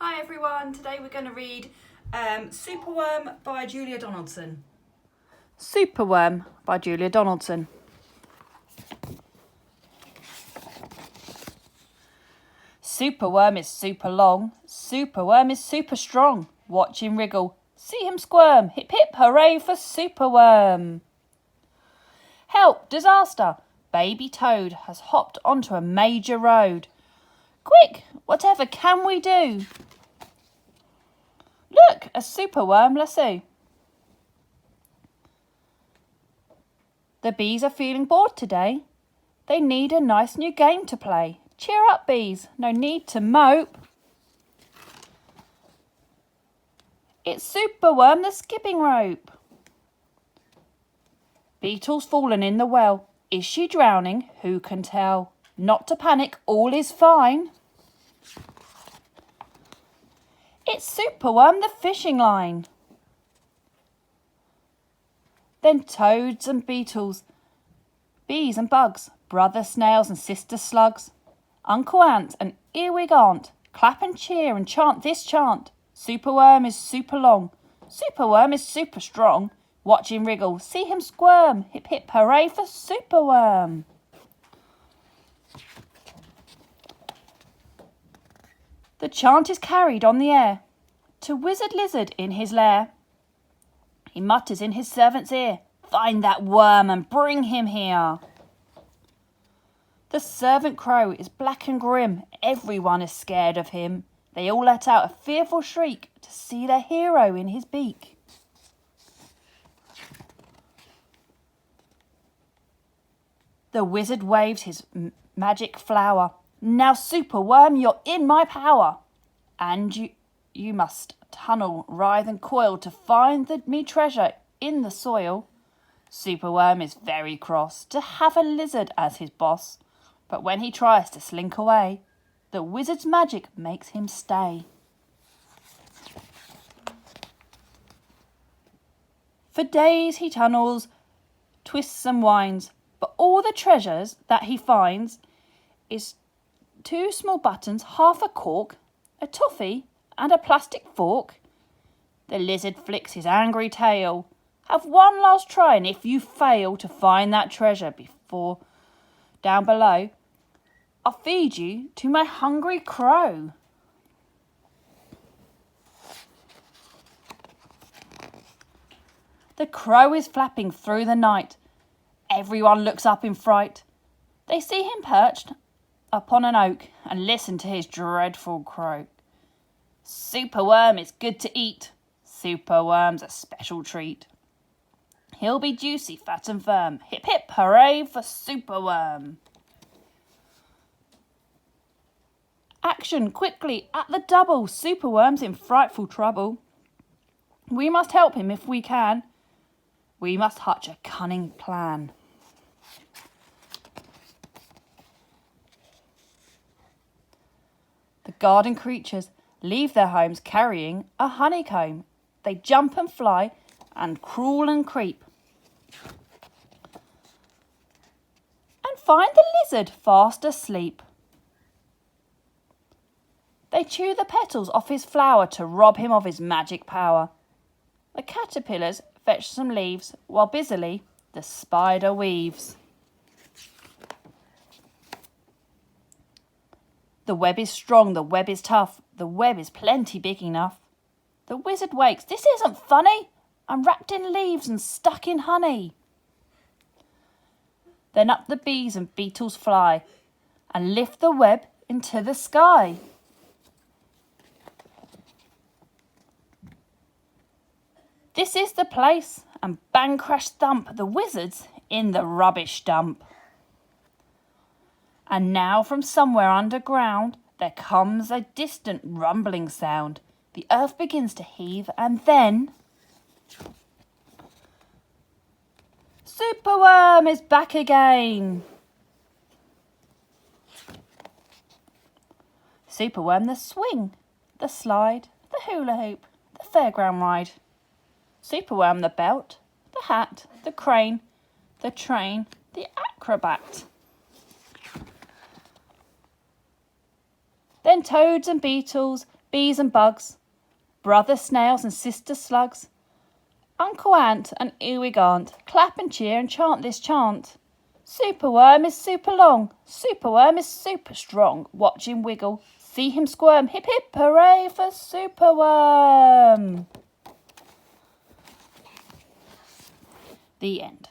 Hi everyone, today we're going to read Superworm by Julia Donaldson. Superworm by Julia Donaldson. Superworm is super long, Superworm is super strong. Watch him wriggle, see him squirm, hip hip hooray for Superworm. Help, disaster, baby toad has hopped onto a major road. Quick, whatever can we do? Look, a superworm lasso. The bees are feeling bored today. They need a nice new game to play. Cheer up, bees, no need to mope. It's Superworm the skipping rope. Beetle's fallen in the well. Is she drowning? Who can tell? Not to panic, all is fine. It's Superworm the fishing line. Then toads and beetles, bees and bugs, brother snails and sister slugs, Uncle Ant and earwig aunt, clap and cheer and chant this chant. Superworm is super long, Superworm is super strong. Watch him wriggle, see him squirm, hip hip hooray for Superworm. The chant is carried on the air to Wizard Lizard in his lair. He mutters in his servant's ear, find that worm and bring him here. The servant crow is black and grim, everyone is scared of him. They all let out a fearful shriek to see their hero in his beak. The wizard waves his magic flower. Now, Superworm, you're in my power. And you must tunnel, writhe and coil to find me treasure in the soil. Superworm is very cross to have a lizard as his boss. But when he tries to slink away, the wizard's magic makes him stay. For days he tunnels, twists and winds, but all the treasures that he finds is 2 small buttons, half a cork, a toffee and a plastic fork. The lizard flicks his angry tail. Have one last try, and if you fail to find that treasure before down below, I'll feed you to my hungry crow. The crow is flapping through the night. Everyone looks up in fright. They see him perched upon an oak and listen to his dreadful croak. Superworm is good to eat. Superworm's a special treat. He'll be juicy, fat and firm. Hip hip hooray for Superworm. Action quickly at the double. Superworm's in frightful trouble. We must help him if we can. We must hatch a cunning plan. The garden creatures leave their homes carrying a honeycomb. They jump and fly and crawl and creep. And find the lizard fast asleep. They chew the petals off his flower to rob him of his magic power. The caterpillars fetch some leaves while busily the spider weaves. The web is strong, the web is tough, the web is plenty big enough. The wizard wakes, this isn't funny, I'm wrapped in leaves and stuck in honey. Then up the bees and beetles fly and lift the web into the sky. This is the place, and bang crash thump, the wizard's in the rubbish dump. And now from somewhere underground there comes a distant rumbling sound. The earth begins to heave and then Superworm is back again. Superworm the swing, the slide, the hula hoop, the fairground ride. Superworm the belt, the hat, the crane, the train, the acrobat. Then toads and beetles, bees and bugs, brother snails and sister slugs, Uncle Ant and Earwig Aunt, clap and cheer and chant this chant. Superworm is super long, Superworm is super strong. Watch him wiggle, see him squirm, hip hip hooray for Superworm. The end.